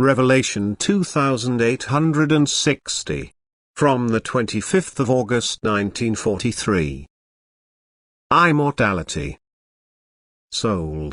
Revelation 2860. From the 25th of August 1943. Immortality. Soul.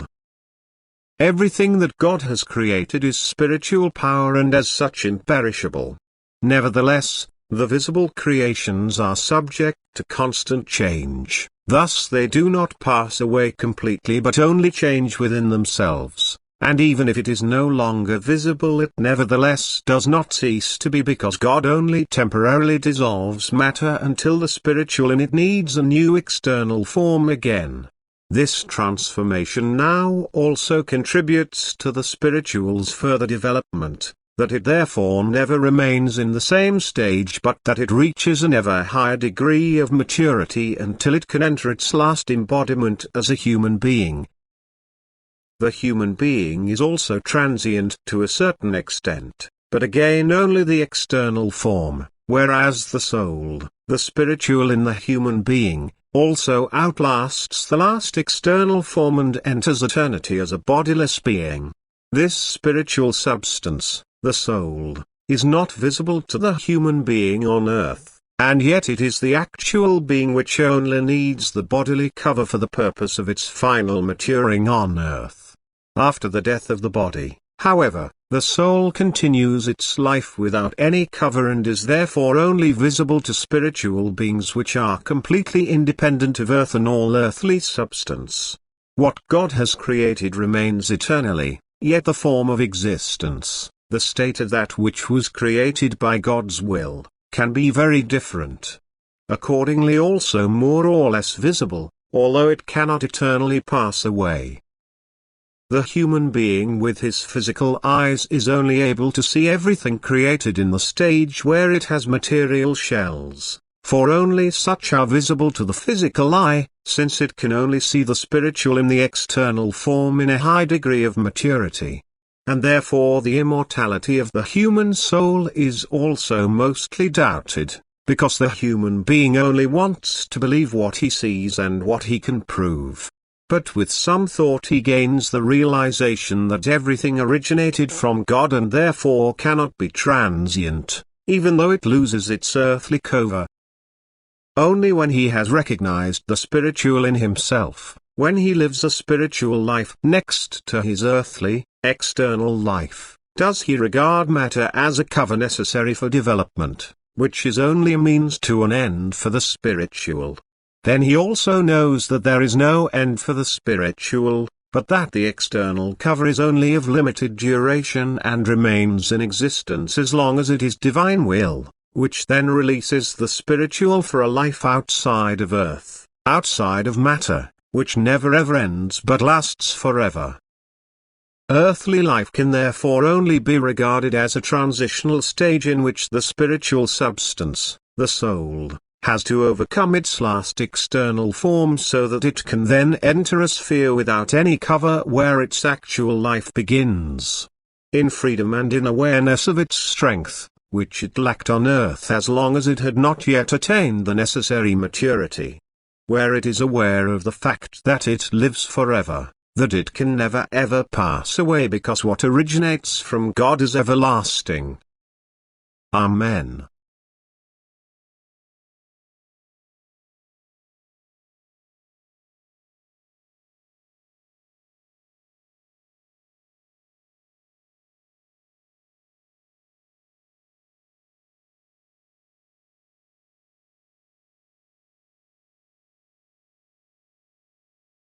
Everything that God has created is spiritual power and as such imperishable. Nevertheless, the visible creations are subject to constant change, thus they do not pass away completely but only change within themselves, and even if it is no longer visible it nevertheless does not cease to be, because God only temporarily dissolves matter until the spiritual in it needs a new external form again. This transformation now also contributes to the spiritual's further development, that it therefore never remains in the same stage but that it reaches an ever higher degree of maturity until it can enter its last embodiment as a human being. The human being is also transient to a certain extent, but again only the external form, whereas the soul, the spiritual in the human being, also outlasts the last external form and enters eternity as a bodiless being. This spiritual substance, the soul, is not visible to the human being on earth, and yet it is the actual being which only needs the bodily cover for the purpose of its final maturing on earth. After the death of the body, however, the soul continues its life without any cover and is therefore only visible to spiritual beings which are completely independent of earth and all earthly substance. What God has created remains eternally, yet the form of existence, the state of that which was created by God's will, can be very different. Accordingly also more or less visible, although it cannot eternally pass away. The human being with his physical eyes is only able to see everything created in the stage where it has material shells, for only such are visible to the physical eye, since it can only see the spiritual in the external form in a high degree of maturity. And therefore the immortality of the human soul is also mostly doubted, because the human being only wants to believe what he sees and what he can prove. But with some thought he gains the realization that everything originated from God and therefore cannot be transient, even though it loses its earthly cover. Only when he has recognized the spiritual in himself, when he lives a spiritual life next to his earthly, external life, does he regard matter as a cover necessary for development, which is only a means to an end for the spiritual. Then he also knows that there is no end for the spiritual, but that the external cover is only of limited duration and remains in existence as long as it is divine will, which then releases the spiritual for a life outside of earth, outside of matter, which never ever ends but lasts forever. Earthly life can therefore only be regarded as a transitional stage in which the spiritual substance, the soul, has to overcome its last external form so that it can then enter a sphere without any cover where its actual life begins. In freedom and in awareness of its strength, which it lacked on earth as long as it had not yet attained the necessary maturity. Where it is aware of the fact that it lives forever, that it can never ever pass away because what originates from God is everlasting. Amen.